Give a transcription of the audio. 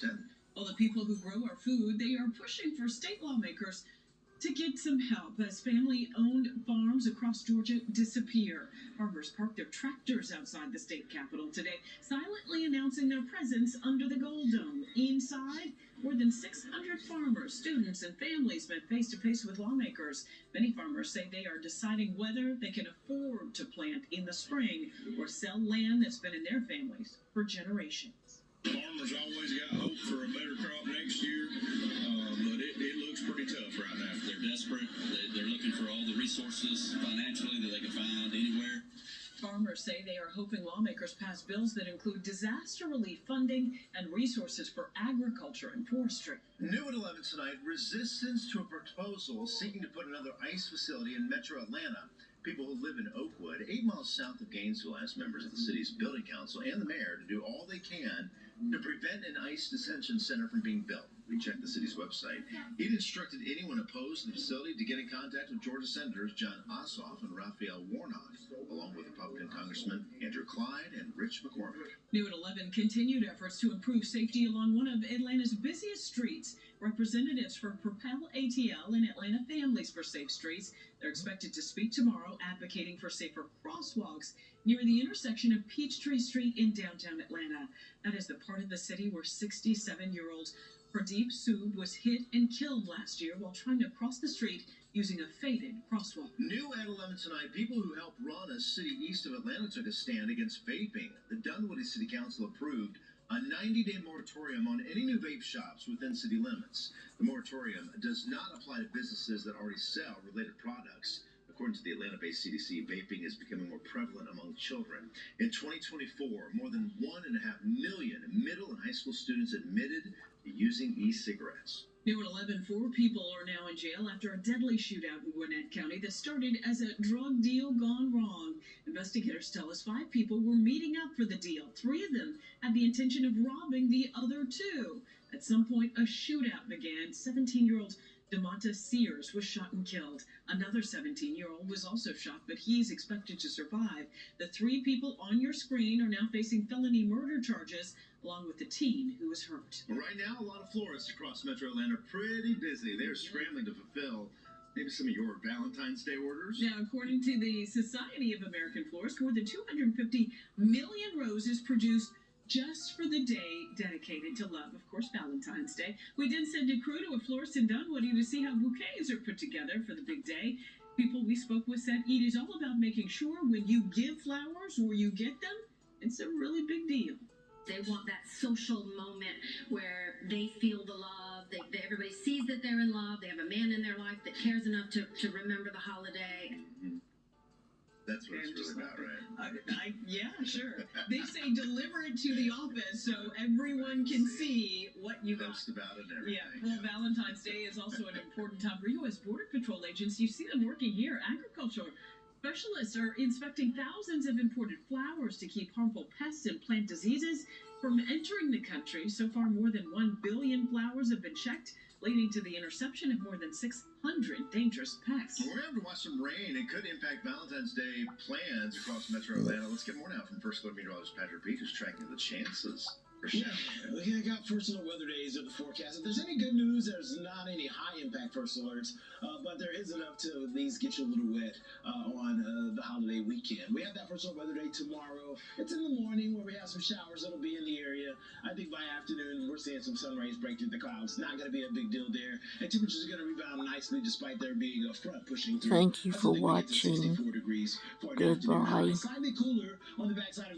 extend. Well, the people who grow our food, they are pushing for state lawmakers to get some help as family-owned farms across Georgia disappear. Farmers parked their tractors outside the state capitol today, silently announcing their presence under the Gold Dome. Inside, more than 600 farmers, students, and families met face-to-face with lawmakers. Many farmers say they are deciding whether they can afford to plant in the spring or sell land that's been in their families for generations. Farmers always got hope for a better crop next year, but it looks pretty tough right now. They're desperate. They're looking for all the resources financially that they can find anywhere. Farmers say they are hoping lawmakers pass bills that include disaster relief funding and resources for agriculture and forestry. New at 11 tonight, resistance to a proposal seeking to put another ICE facility in metro Atlanta. People who live in Oakwood, 8 miles south of Gainesville, asked members of the city's building council and the mayor to do all they can to prevent an ICE detention center from being built. We checked the city's website. It instructed anyone opposed to the facility to get in contact with Georgia Senators John Ossoff and Raphael Warnock, along with Republican Congressman Andrew Clyde and Rich McCormick. New at 11 continued efforts to improve safety along one of Atlanta's busiest streets. Representatives for Propel ATL and Atlanta Families for Safe Streets, they're expected to speak tomorrow advocating for safer crosswalks near the intersection of Peachtree Street in downtown Atlanta. That is the part of the city where 67-year-old Pradeep Sood was hit and killed last year while trying to cross the street using a faded crosswalk. New at 11 tonight, people who helped run a city east of Atlanta took a stand against vaping. The Dunwoody City Council approved a 90-day moratorium on any new vape shops within city limits. The moratorium does not apply to businesses that already sell related products. According to the Atlanta-based CDC, vaping is becoming more prevalent among children. In 2024, more than 1.5 million middle and high school students admitted to using e-cigarettes. New at 11, 4 people are now in jail after a deadly shootout in Gwinnett County that started as a drug deal gone wrong. Investigators tell us 5 people were meeting up for the deal. 3 of them had the intention of robbing the other 2. At some point, a shootout began. 17-year-old DeMonta Sears was shot and killed. Another 17-year-old was also shot, but he's expected to survive. The 3 people on your screen are now facing felony murder charges, along with the teen who was hurt. Right now, a lot of florists across Metro Atlanta are pretty busy. They're scrambling to fulfill maybe some of your Valentine's Day orders. Now, according to the Society of American Florists, more than 250 million roses produced just for the day dedicated to love, of course, Valentine's Day. We did send a crew to a florist in Dunwoody to see how bouquets are put together for the big day. People we spoke with said it is all about making sure when you give flowers or you get them, it's a really big deal. They want that social moment where they feel the love. Everybody sees that they're in love. They have a man in their life that cares enough to remember the holiday. Mm-hmm. That's what it's really about, right? Yeah, sure. They say deliver it to the office so everyone can see what you got. Post about it and everything. Yeah, well, Valentine's Day is also an important time for U.S. Border Patrol agents. You see them working here. Agriculture specialists are inspecting thousands of imported flowers to keep harmful pests and plant diseases from entering the country. So far, more than 1 billion flowers have been checked, leading to the interception of more than 600 dangerous pests. We're going to have to watch some rain. It could impact Valentine's Day plans across Metro Atlanta. Let's get more now from First Alert Meteorologist Patrick Peach, who's tracking the chances. Yeah, I got first alert weather days of the forecast. If there's any good news, there's not any high impact first alerts, but there is enough to at least get you a little wet on the holiday weekend. We have that first alert weather day tomorrow. It's in the morning where we have some showers that'll be in the area. I think by afternoon we're seeing some sun rays break through the clouds. Not going to be a big deal there, and temperatures are going to rebound nicely despite there being a front pushing through. Thank you for watching. Goodbye. Slightly cooler on the backside of